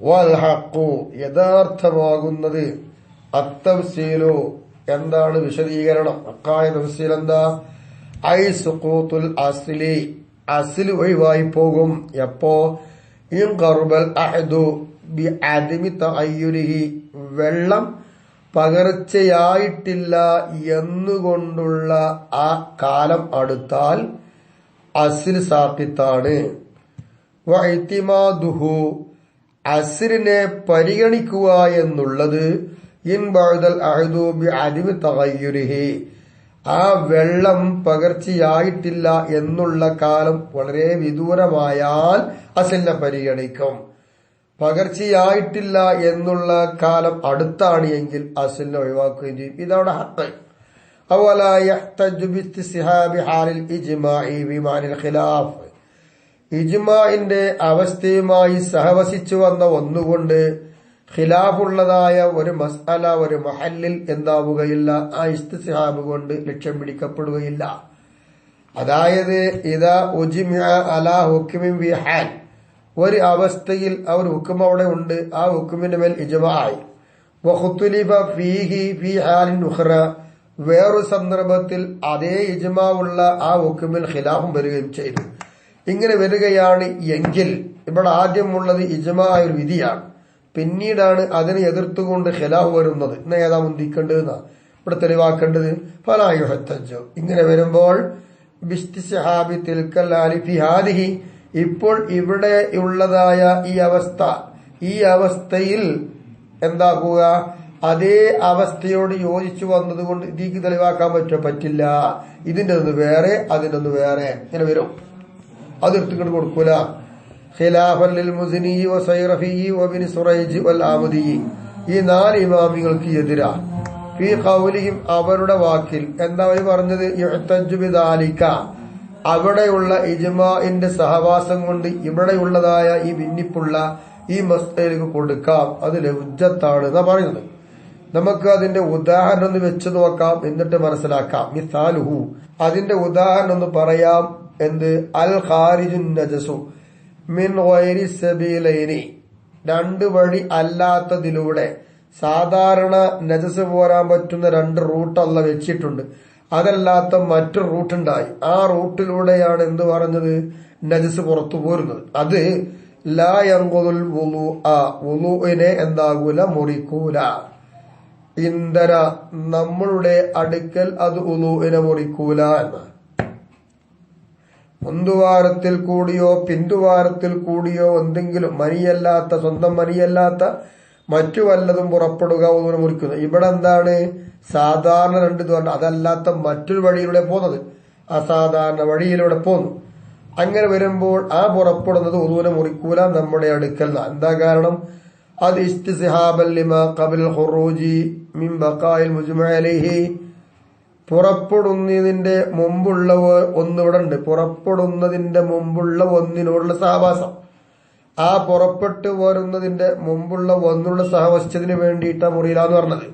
വൽ ഹഖു, യഥാർത്ഥമാകുന്നത്. അത്തഫ്സീലു, എന്താണ് വിശദീകരണം? ഹഖായ തഫ്സീൽ എന്താ? ഐ സുഖൂത്തുൽ അസ്ലി, അസ്ലി ഒഴിവായി പോകും. എപ്പോ? ഇൻ ഖർബൽ അഹദു ബി അദമി തഅയ്യുരിഹി, വെള്ളം പകർച്ചയായിട്ടില്ല എന്നുകൊണ്ടുള്ള ആ കാലം അടുത്താൽ അസ്ൽ സാഖിത്താണ്. വഇതിമാദുഹു, അസ്ലിനെ പരിഗണിക്കുക എന്നുള്ളത് ഇൻ ബഅദൽ അഹദു ബി അദമി തഗയ്യുരിഹി, ആ വെള്ളം പകർച്ചയായിട്ടില്ല എന്നുള്ള കാലം വളരെ വിദൂരമായാൽ അസ്ലിനെ പരിഗണിക്കും. പകർച്ചയായിട്ടില്ല എന്നുള്ള കാലം അടുത്താണ് എങ്കിൽ അസ്ലിനെ ഒഴിവാക്കുകയും ചെയ്യും. ഇതവിടെ ഹഖ്. അവലാ യഹ്തജു ബിസ്തിസ്ഹാബി ഹാലിൽ ഇജ്മാഇ ബിമാനിൽ ഖിലാഫ്, ഇജ്മാഇന്റെ അവസ്ഥയുമായി സഹവസിച്ചു വന്ന ഒന്നുകൊണ്ട് ഖിലാഫുള്ളതായ ഒരു മസ്അല ഒരു മഹല്ലിൽ എന്താവുകയില്ല, ആ ഇസ്തിസ്ഹാബ് കൊണ്ട് ലക്ഷ്യം പിടിക്കപ്പെടുകയില്ല. അതായത് ഇദാ ഉജ്മിഅ അലാ ഹുക്മിൻ ബി ഹാൽ, ഒരു അവസ്ഥയിൽ ആ ഒരു ഹുക്കം അവിടെ ഉണ്ട്, ആ ഹുക്കുമിന്റെ മേൽ ഇജ്മാഅ്. വഖുതുലിഫ ഫീഹി ഫീ ഹാലിൻ ഉഖ്റ, വേറൊരു സന്ദർഭത്തിൽ അതേ ഇജ്മാ ഉള്ള ആ ഹുക്കുമിൽ ഖിലാഫും വരികയും ചെയ്തു. ഇങ്ങനെ വരികയാണ് എങ്കിൽ ഇവിടെ ആദ്യമുള്ളത് ഇജ്മാ ഒരു വിധിയാണ്, പിന്നീടാണ് അതിനെ എതിർത്തുകൊണ്ട് ഖിലാഫ് വരുന്നത്. ഇന്ന് ഏതാ മുന്തിക്കേണ്ടതെന്നാ ഇവിടെ തെളിവാക്കേണ്ടത്. ഫലാ യുഹ്തജു, ഇങ്ങനെ വരുമ്പോൾ ബിസ്തിസ്ഹാബി തിൽക്കൽ ആലിഫി ഹാദിഹി, ഇപ്പോൾ ഇവിടെ ഉള്ളതായ ഈ അവസ്ഥയിൽ എന്താക്കുക? അതേ അവസ്ഥയോട് യോജിച്ചു വന്നതുകൊണ്ട് ഇതിക്ക് തെളിവാക്കാൻ പറ്റില്ല. ഇതിന്റെ ഒന്ന് വേറെ, അതിന്റെ ഒന്ന് വേറെ, ഇങ്ങനെ വരും. അത് എടുത്തുകൊണ്ട് കൊടുക്കൂല. ഖിലാഫൻ ലിൽ മുസ്നി വസൈറഫി വബിൻ സുറൈജ് വൽ ആമദി. ഈ 4 ഇമാമിങ്ങൾക്ക് എതിരാ ഫീ ഖൗലിഹിം അവരുടെ വാക്കിൽ എന്താ അവർ പറഞ്ഞത്? യുഹ്തജ്ജു ബിദാലിക അവിടെയുള്ള ഇജ്മാഇന്റെ സഹവാസം കൊണ്ട് ഇവിടെയുള്ളതായ ഈ ഭിന്നിപ്പുള്ള ഈ മസ്അലക്ക് കൊടുക്കാം, അത് ഹുജ്ജത്താണ് എന്നാ പറയുന്നത്. നമുക്ക് അതിന്റെ ഉദാഹരണം ഒന്ന് വെച്ച് നോക്കാം, എന്നിട്ട് മനസ്സിലാക്കാം. മിസാലുഹു അതിന്റെ ഉദാഹരണം ഒന്ന് പറയാം. എന്ത്? അൽ ഖാരിജുൻ നജസു മിൻ ഗൈരി സബീലൈനി 2 വഴി അല്ലാത്തതിലൂടെ സാധാരണ നജസ് പോരാൻ പറ്റുന്ന 2 റൂട്ട് അല്ല വെച്ചിട്ടുണ്ട്. അതല്ലാത്ത മറ്റൊരു റൂട്ടുണ്ടായി. ആ റൂട്ടിലൂടെയാണ് എന്ത് പറഞ്ഞത്? നജസ് പുറത്തു പോരുന്നത്. അത് ലാ യൻഖുദുൽ വുളൂഇനെ എന്താകൂല? മുറിക്കൂല. ഇന്ധന നമ്മളുടെ അടുക്കൽ അത് വുളൂഇനെ മുറിക്കൂല എന്ന. മുന്തുവാരത്തിൽ കൂടിയോ പിന്തുവാരത്തിൽ കൂടിയോ എന്തെങ്കിലും മനിയല്ലാത്ത സ്വന്തം മനിയല്ലാത്ത മറ്റു വല്ലതും പുറപ്പെടുക വുളൂഇനെ മുറിക്കുന്നത്. ഇവിടെ എന്താണ്? സാധാരണ 2 ദ്വാരം അതല്ലാത്ത മറ്റൊരു വഴിയിലൂടെ പോകുന്നത്, അസാധാരണ വഴിയിലൂടെ പോകുന്നു. അങ്ങനെ വരുമ്പോൾ ആ പുറപ്പെടുന്നത് വുളൂഇനെ മുറിക്കൂല നമ്മുടെ അടുക്കൽ. എന്താ കാരണം? അത് ഇസ്തിസ്ഹാബൻ ലിമാ ഖബൽ ഖുറൂജി മിൻ ബഖായിൽ മുജ്മഅ അലൈഹി പുറപ്പെടുന്നതിന്റെ മുമ്പുള്ള ഒന്നിവിടെ ഉണ്ട്. പുറപ്പെടുന്നതിന്റെ മുമ്പുള്ള ഒന്നിനോടുള്ള സഹവാസം. ആ പുറപ്പെട്ടു വരുന്നതിന്റെ മുമ്പുള്ള ഒന്നുള്ള സഹവസിച്ചതിന് വേണ്ടിയിട്ടാണ് മുറിയിലാന്ന് പറഞ്ഞത്.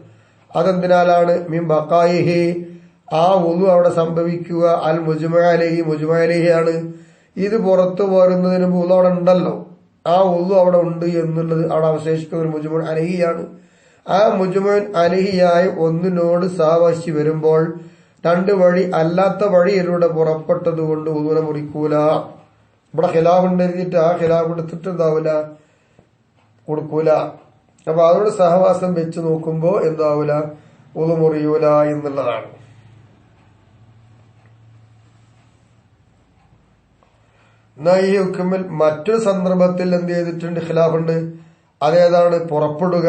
അതെന്തിനാലാണ്? മിൻ ബഖായിഹി ആ വുളു അവിടെ സംഭവിക്കുക അൽ മുജ്മഅ അലൈഹി മുജ്മഅ അലൈഹി ആണ്. ഇത് പുറത്തു വരുന്നതിന് വുളു അവിടെ ഉണ്ടല്ലോ, ആ വുളു അവിടെ ഉണ്ട് എന്നുള്ളത് അവിടെ അവശേഷിക്കുന്ന ഒരു മുജ്മഉൻ അലൈഹിയാണ്. ആ മുജ്മഉൻ അലൈഹിയായ ഒന്നിനോട് സാവശി വരുമ്പോൾ 2 വഴി അല്ലാത്ത വഴിയിലൂടെ പുറപ്പെട്ടത് കൊണ്ട് വുളുവിനെ മുറിക്കൂല. ഇവിടെ ഖിലാഫുണ്ട് എഴുതിയിട്ട് ആ ഖിലാഫ് എടുത്തിട്ട് എന്താവൂല? കൊടുക്കൂല. അപ്പൊ അതോട് സഹവാസം വെച്ച് നോക്കുമ്പോ എന്താവൂല? വുളു മുറിയൂല എന്നുള്ളതാണ്. എന്നാ ഈ ഹുക്കുമിൽ മറ്റൊരു സന്ദർഭത്തിൽ എന്ത് ചെയ്തിട്ടുണ്ട്? ഖിലാഫുണ്ട്. അതേതാണ്? പുറപ്പെടുക.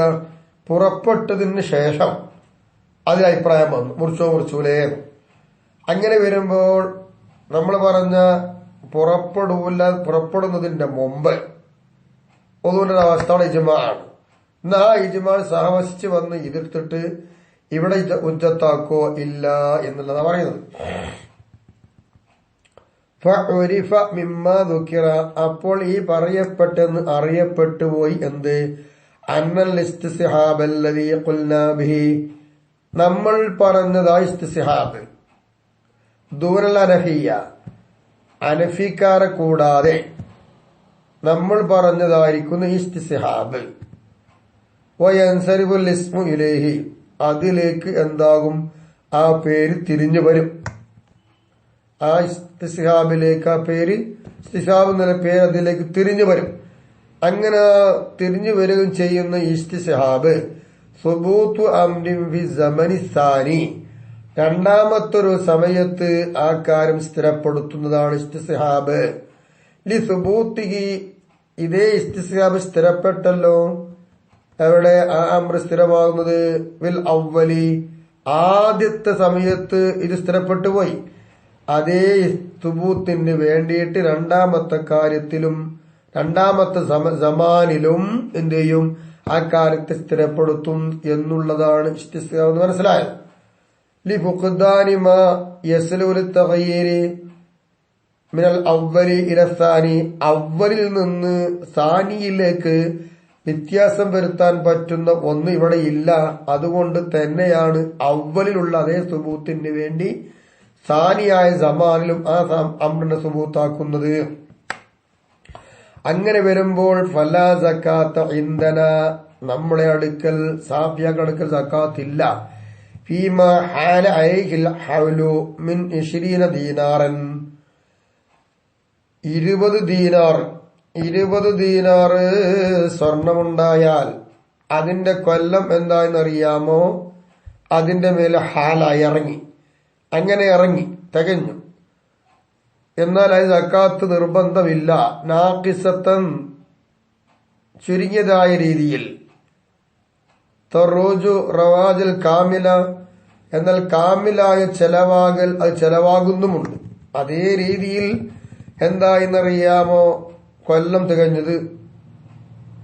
പുറപ്പെട്ടതിന് ശേഷം അതിൽ അഭിപ്രായം വന്നു, മുറിച്ചൂലേ. അങ്ങനെ വരുമ്പോൾ നമ്മൾ പറഞ്ഞ പുറപ്പെടുന്നതിന്റെ മുമ്പ് ഒന്നുകൂടെ അവസ്ഥ ഇജ്മാഅാണ്. എന്നാ ആ ഇജ്മാഅ് സഹവസിച്ച് വന്ന് എതിർത്തിട്ട് ഇവിടെ ഹുജ്ജത്താക്കോ ഇല്ല എന്നുള്ളതാണ് പറയുന്നത്. ഫഉരിഫ മിമ്മാ ദുക്കിറ അപ്പോൾ ഈ പറയപ്പെട്ടെന്ന് അറിയപ്പെട്ടു പോയി. എന്ത്? അന്നൽ ഇസ്തിസ്ഹാബ് അല്ലദീ ഖുൽനാ ബിഹി നമ്മൾ പറഞ്ഞതാ ഇസ്തിസ്ഹാബ് ദൂനൽ അനഫിയ്യ അനഫിക്കാരെ കൂടാതെ നമ്മൾ പറഞ്ഞതായിരിക്കുന്ന ഇസ്തിസ്ഹാബ്. വയൻസരിബുൽ ഇസ്മു ഇലൈഹി അതിലേക്ക് എന്താകും? ആ പേര് തിരിഞ്ഞു വരും. ആ ഇസ്തിസ്ഹാബിലേക്ക് ആ പേര് ഇസ്തിസ്ഹാബ് എന്ന പേര് അതിലേക്ക് തിരിഞ്ഞു വരും. അങ്ങനെ തിരിഞ്ഞു വരികയും ചെയ്യുന്ന ഇസ്തിസ്ഹാബ് സുബൂത്തു അംരിൻ ഫി സമനി സാനി രണ്ടാമത്തൊരു സമയത്ത് ആ കാര്യം സ്ഥിരപ്പെടുത്തുന്നതാണ് ഇസ്തിസ്ഹാബ്. ലി സുബൂത്തിഹി ഇതേ ഇസ്തിസ്ഹാബ് സ്ഥിരപ്പെട്ടല്ലോ. എവിടെ ആ അംർ സ്ഥിരമാകുന്നത്? വിൽ അവ്വലി ആദ്യത്തെ സമയത്ത് ഇത് സ്ഥിരപ്പെട്ടു പോയി. അതേ സുബൂത്തിന് വേണ്ടിയിട്ട് രണ്ടാമത്തെ കാര്യത്തിലും രണ്ടാമത്തെ സമാനിലും എന്ത് ചെയ്യും? ആ കാര്യത്തെ സ്ഥിരപ്പെടുത്തും എന്നുള്ളതാണ് ഇസ്തിസ്ഹാബ് എന്ന് മനസ്സിലായത്. ലി ഫുഖ്ദാനി മാ യസ്ലുൽ തഗ്യീരി മിനൽ അവ്വലി ഇല സാനി അവ്വലിൽ നിന്ന് സാനിയിലേക്ക് വ്യത്യാസം വരുത്താൻ പറ്റുന്ന ഒന്ന് ഇവിടെ ഇല്ല. അതുകൊണ്ട് തന്നെയാണ് അവ്വലിലുള്ള അതേ സുബൂത്തിന് വേണ്ടി സാനിയായ സമാനിലും ആ അംറിനെ സുബൂത്താക്കുന്നത്. അങ്ങനെ വരുമ്പോൾ ഫലാ സക്കാത്ത ഇന്ധന നമ്മുടെ അടുക്കൽ സാഫിയാക്കളുടെ അടുക്കൽ സക്കാത്തില്ല. ഫീമ ഹാല അലൈഹിൽ ഹൗലു മിൻ 20 ദീനാറൻ 20 ദീനാർ സ്വർണമുണ്ടായാൽ അതിന്റെ കൊല്ലം എന്താണെന്നറിയാമോ? അതിന്റെ മേലെ ഹാലായി ഇറങ്ങി. അങ്ങനെ ഇറങ്ങി തികഞ്ഞു. എന്നാൽ അത് സക്കാത്ത് നിർബന്ധമില്ല. നാഖിസത്തൻ ചുരുങ്ങിയതായ രീതിയിൽ തറൂജു റവാജിൽ കാമില എന്നാൽ കാമിലായ ചെലവാകൽ അത് ചെലവാകുന്നുമുണ്ട്. അതേ രീതിയിൽ എന്തായെന്നറിയാമോ? കൊല്ലം തികഞ്ഞത്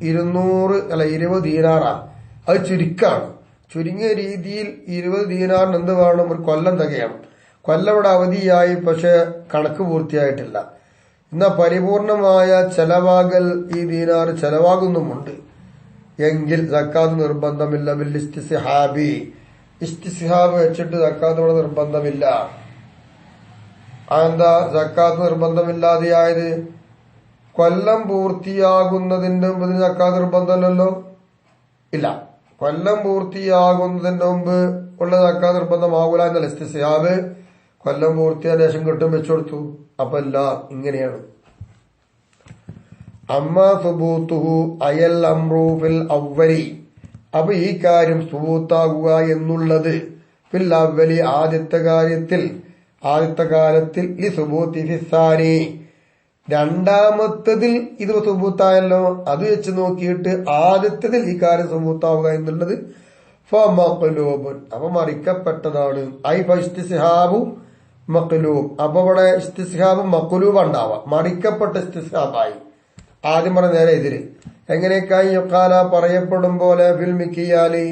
20 ദീനാറാ. അത് ചുരുക്കാണ്. ചുരുങ്ങിയ രീതിയിൽ 20 ദീനാറിന് എന്ത് വേണം? ഒരു കൊല്ലം തികയണം. കൊല്ലം ഇവിടെ അവധിയായി, പക്ഷെ കണക്ക് പൂർത്തിയായിട്ടില്ല. എന്നാൽ പരിപൂർണമായ ചെലവാകൽ ഈ ദീനാറ് ചെലവാകുന്നുമുണ്ട് എങ്കിൽ സക്കാത്ത് നിർബന്ധമില്ല. ബിൽ ഇസ്തിസ്ഹാബി, ഇസ്തിസ്ഹാബ് വെച്ചിട്ട് സക്കാത്ത് ഇവിടെ നിർബന്ധമില്ല. അതെന്താ സക്കാത്ത് നിർബന്ധമില്ലാതെയായത്? കൊല്ലം പൂർത്തിയാകുന്നതിന്റെ മുമ്പ് സക്കാത്ത് നിർബന്ധമല്ലല്ലോ. ഇല്ല, കൊല്ലം പൂർത്തിയാകുന്നതിന്റെ മുമ്പ് ഉള്ള സക്കാത്ത് നിർബന്ധമാകൂല എന്നല്ല. ഇസ്തിസ്ഹാബ് കൊല്ലം പൂർത്തിയായ ശേഷം കിട്ടും വെച്ചു കൊടുത്തു. അപ്പൊ അല്ല, ഇങ്ങനെയാണ്. അമ്മാ സുബൂത്തുഹു അയൽ അംറു ഫിൽ അവ്വലി. അപ്പൊ ഈ കാര്യം സുബൂത്താകുക എന്നുള്ളത് ഫിൽ അവ്വലി ആദ്യത്തെ കാലത്തിൽ ഈ സുബൂത്തി ഫിസാനി രണ്ടാമത്തതിൽ ഇത് സുബൂത്തായല്ലോ. അത് വെച്ച് നോക്കിയിട്ട് ആദ്യത്തതിൽ ഈ കാര്യം സുബൂത്താവുക എന്നുള്ളത് ഫമഖ്ലൂബുൻ, അപ്പൊ മറിക്കപ്പെട്ടതാണ്. ഐ ഫഇസ്തിസ്ഹാബു മഖ്ലൂബ്. അപ്പൊ ഇവിടെ ഇസ്തിസ്ഹാബ് മഖ്ലൂബ് ഉണ്ടാവാം, മറിക്കപ്പെട്ട ഇസ്തിസ്ഹാബായി. ആദ്യം പറഞ്ഞ നേരെ എതിര്. എങ്ങനെയൊക്കെയായി യുക്കാല പറയപ്പെടും പോലെ ഫിൽ മിക്കിയാലി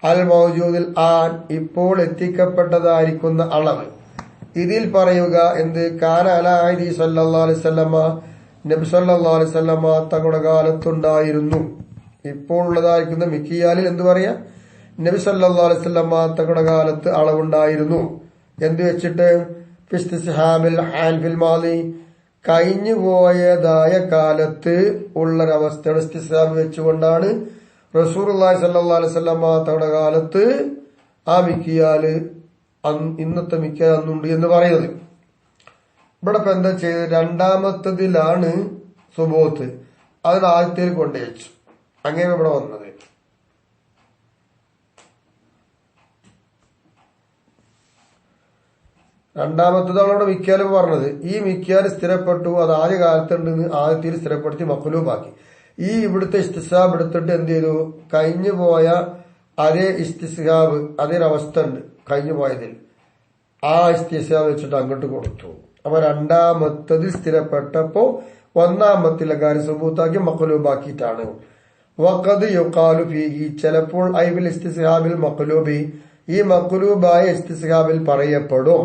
അൽ മൗജൂദിൽ ആൻ, ഇപ്പോൾ എത്തിക്കപ്പെട്ടതായിരിക്കുന്ന അളവ്. ഇതിൽ പറയുക എന്ത്? കാന അലാ അഹ്ദി സല്ലല്ലാഹു അലൈഹി വസല്ലമ, നബി സല്ലല്ലാഹു അലൈഹി വസല്ലമ തങ്ങളുടെ കാലത്തുണ്ടായിരുന്നു. ഇപ്പോൾ ഉള്ളതായിരിക്കുന്ന മിക്കിയാലിൽ എന്ത് പറയാ? നബി സല്ലല്ലാഹു അലൈഹി വസല്ലമ തങ്ങളുടെ കാലത്ത് അളവുണ്ടായിരുന്നു. എന്ത് വെച്ചിട്ട്? ഫിസ്തിസ്ഹാബിൽ ഹാൽ ഫിൽ മാദി, കഴിഞ്ഞുപോയതായ കാലത്ത് ഉള്ളൊരവസ്ഥയുടെ ഇസ്തിസ്ഹാബ് വെച്ചുകൊണ്ടാണ് റസൂലുള്ളാഹി സ്വല്ലല്ലാഹു അലൈഹി വസല്ലമ തങ്ങളുടെ കാലത്ത് ആ മിക്കിയാല് ഇന്നത്തെ മിക്കിയാൽ അന്നുണ്ട് എന്ന് പറയുന്നത്. ഇവിടെ ഇപ്പൊ എന്താ ചെയ്തത്? രണ്ടാമത്തതിലാണ് സുബൂത്ത്, അതിന് ആദ്യത്തേൽ കൊണ്ടുവച്ചു. അങ്ങനെ ഇവിടെ വന്നത്. രണ്ടാമത്തതാണ് ഇവിടെ മിക്കിയാൽ പറഞ്ഞത്. ഈ മിക്കിയാൽ സ്ഥിരപ്പെട്ടു, അത് ആദ്യ കാലത്തുണ്ടെന്ന് ആദ്യത്തിൽ സ്ഥിരപ്പെടുത്തി മഖ്ലൂബാക്കി. ഈ ഇവിടുത്തെ ഇസ്തിസ്ഹാബ് എടുത്തിട്ട് എന്ത് ചെയ്തു? കഴിഞ്ഞു പോയ അതേ ഇസ്തിസ്ഹാബ്, അതേ അവസ്ഥ ഉണ്ട് കഴിഞ്ഞു പോയതിൽ, ആ ഇസ്തിസ്ഹാബ് വെച്ചിട്ട് അങ്ങോട്ട് കൊടുത്തു. അപ്പൊ രണ്ടാമത്തതിൽ സ്ഥിരപ്പെട്ടപ്പോ ഒന്നാമത്തിലെ കാര്യം സുബൂത്താക്കി മഖ്ലൂബാക്കിയിട്ടാണ്. വഖദ് യുഖാലു ഫീഹി, ചിലപ്പോൾ ഐബിൽ ഇസ്തിസ്ഹാബിൽ മഖ്ലൂബി, ഈ മഖ്ലൂബായ ഇസ്തിസ്ഹാബിൽ പറയപ്പെടും.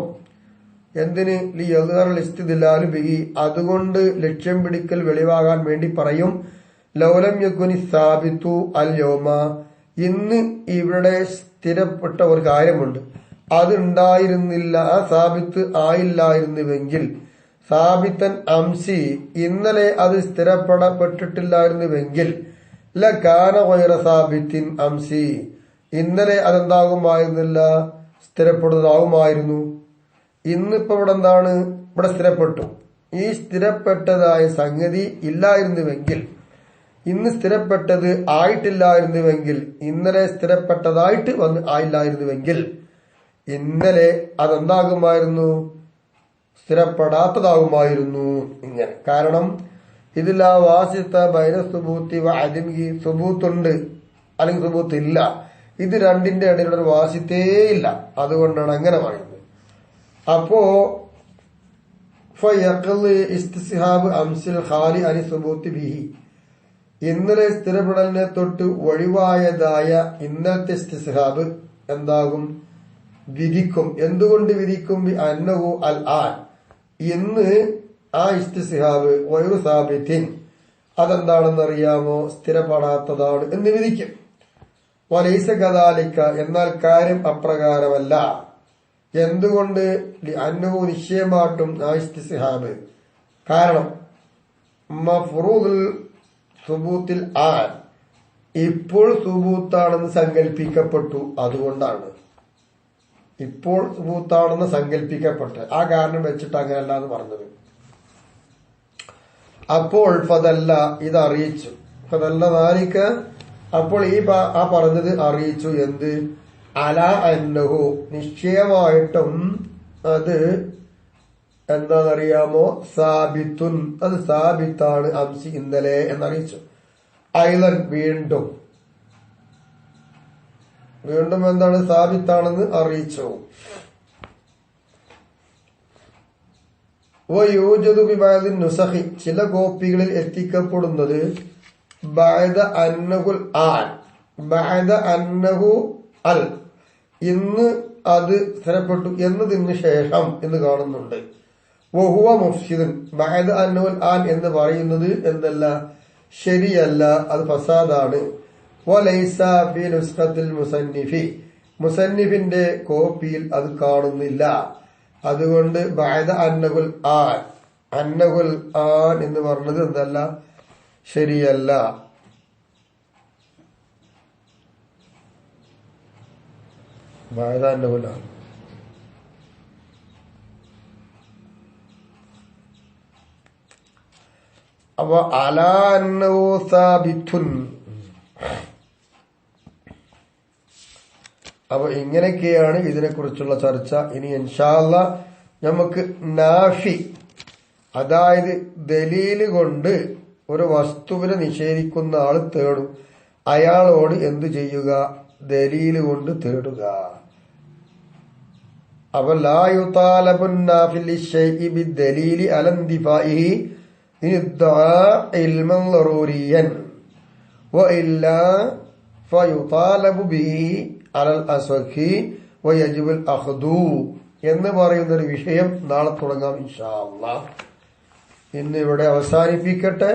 എന്തിന്? ലിയദ്ഹറൽ ഇസ്തിദ്ലാലു ബിഹി, അതുകൊണ്ട് ലക്ഷ്യം പിടിക്കൽ വെളിവാകാൻ വേണ്ടി പറയും. ലൗലം യകുനി സാബിത്തു അൽ യൗമ, ഇന്ന് ഇവിടെ സ്ഥിരപ്പെട്ട ഒരു കാര്യമുണ്ട്, അത് ഉണ്ടായിരുന്നില്ല, ആ സാബിത്ത് ആയില്ലായിരുന്നുവെങ്കിൽ, സാബിത്തൻ അംസി, ഇന്നലെ അത് സ്ഥിരപ്പെടപ്പെട്ടിട്ടില്ലായിരുന്നുവെങ്കിൽ, ലകാന ഗൈറ സാബിത്തിൻ അംസി, ഇന്നലെ അതെന്താകുമായിരുന്നില്ല? സ്ഥിരപ്പെടുന്നതാകുമായിരുന്നു. ഇന്നിപ്പോ ഇവിടെ എന്താണ്? ഇവിടെ സ്ഥിരപ്പെട്ടു. ഈ സ്ഥിരപ്പെട്ടതായ സംഗതി ഇല്ലായിരുന്നുവെങ്കിൽ, ഇന്ന് സ്ഥിരപ്പെട്ടത് ആയിട്ടില്ലായിരുന്നുവെങ്കിൽ, ഇന്നലെ സ്ഥിരപ്പെട്ടതായിട്ട് ആയില്ലായിരുന്നുവെങ്കിൽ, ഇന്നലെ അതെന്താകുമായിരുന്നു? സ്ഥിരപ്പെടാത്തതാകുമായിരുന്നു. ഇങ്ങനെ. കാരണം ഇതിൽ ആ വാസിത്ത ബൈന സുബൂത്തി അദിമി, സുബൂത്തുണ്ട് അല്ലെങ്കിൽ സുബൂത്ത് ഇല്ല, ഇത് രണ്ടിന്റെ ഇടയിലുള്ള ഒരു വാസിത്തേ ഇല്ല. അതുകൊണ്ടാണ് അങ്ങനെ പറയുന്നത്. അപ്പോ ഇസ്തിസ്ഹാബ് അംസിൽ ഖാലി അനി സുബൂത്തി ബിഹി, ഇന്നലെ സ്ഥിരപ്പെടലിനെ തൊട്ട് ഒഴിവായതായ ഇന്നത്തെ ഇസ്തിസ്ഹാബ് എന്താകും? വിധിക്കും. എന്തുകൊണ്ട് വിധിക്കും? അന്നഹു അൽ ആൻ, ഇന്ന് ആ ഇസ്തിസ്ഹാബ് ഗൈറു സാബിത്തിൻ, അതെന്താണെന്നറിയാമോ? സ്ഥിരപ്പെടാത്തതാണ് എന്ന് വിധിക്കും. വലൈസ കദാലിക, എന്നാൽ കാര്യം അപ്രകാരമല്ല. എന്തുകൊണ്ട്? അന്നഹു, നിശ്ചയമായിട്ടും ആ ഇസ്തിസ്ഹാബ്, കാരണം മഫ്റൂദുൽ സുബൂത്തിൽ ആൻ, ഇപ്പോൾ സുബൂത്താണെന്ന് സങ്കല്പിക്കപ്പെട്ടു. അതുകൊണ്ടാണ് ഇപ്പോൾ സുബൂത്താണെന്ന് സങ്കല്പിക്കപ്പെട്ടു. ആ കാരണം വെച്ചിട്ട് അങ്ങനെയല്ല എന്ന് പറഞ്ഞത്. അപ്പോൾ ഫതല്ല, ഇത് അറിയിച്ചു. ഫതല്ല നാലിക്ക, അപ്പോൾ ആ പറഞ്ഞത് അറിയിച്ചു. എന്ത്? അല അന്നഹു, നിശ്ചയമായിട്ടും അത് എന്താണെന്നറിയാമോ? സാബിത്തുൻ, അത് സാബിത്താണ് അംസി, ഇന്നലെ എന്നറിയിച്ചു. ഐലൻ, വീണ്ടും എന്താണ്? സാബിത്താണെന്ന് അറിയിച്ചു. വയൂജദു ബിബഅദി നുസഖി ചില കോപ്പികളിൽ എത്തിക്കപ്പെടുന്നത് ബഅദ അന്നഹുൽ ആൻ ബഅദ അന്നഹു അൽ ഇന്ന് അത് സ്ഥിരപ്പെട്ടു എന്നതിന് ശേഷം എന്ന് കാണുന്നുണ്ട്. വഹുവ മുഫ്സിദുൻ ബഅദ അന്നഹുൽ ആൻ എന്ന് പറയുന്നത് എന്തല്ല, ശരിയല്ല, അത് ഫസാദാണ്. വലൈസ ഫീ നുസ്ഖത്തിൽ മുസന്നിഫി മുസന്നിഫിന്റെ കോപ്പിയിൽ അത് കാണുന്നില്ല. അതുകൊണ്ട് ബഅദ അന്നഹുൽ ആൻ അന്നഹുൽ ആൻ എന്ന് പറഞ്ഞത് എന്തല്ല, ശരിയല്ല. ബഅദ അന്നഹുൽ ആൻ അപ്പൊ അലാ അന്നഹു സാബിത്തുൻ. അപ്പൊ ഇങ്ങനെയൊക്കെയാണ് ഇതിനെക്കുറിച്ചുള്ള ചർച്ച. ഇനി ഇൻഷാ അല്ലാഹ് നമുക്ക് നാഫി, അതായത് ദലീല് കൊണ്ട് ഒരു വസ്തുവിനെ നിഷേധിക്കുന്ന ആള് തേടും, അയാളോട് എന്തു ചെയ്യുക, ദലീല് കൊണ്ട് തേടുക. അപ്പൊ ലാ യുതാലബുൻ നാഫി ലിശ്ശൈഇ ബിദ്ദലീലി അലാ ഇന്തിഫാഇഹി ഇദ്ദഅ ഇൽമൻ ളറൂരിയൻ വഇല്ലാ ഫയുതാലബു ബിഹി അലൽ അസ്വഖി വയജിബുൽ അഖ്ദു എന്ന് പറയുന്നൊരു വിഷയം നാളെ തുടങ്ങാം ഇൻഷാ അല്ലാഹ്. ഇന്ന് ഇവിടെ അവസാനിപ്പിക്കട്ടെ.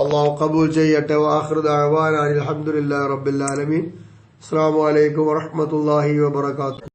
അല്ലാഹു ഖബൂൽ ചെയ്യട്ടെ. വആഖിറു ദഅവാനാ അൽഹംദുലില്ലാഹി റബ്ബിൽ ആലമീൻ. അസ്സലാമു അലൈക്കും വറഹ്മത്തുള്ളാഹി വബറകാതുഹു.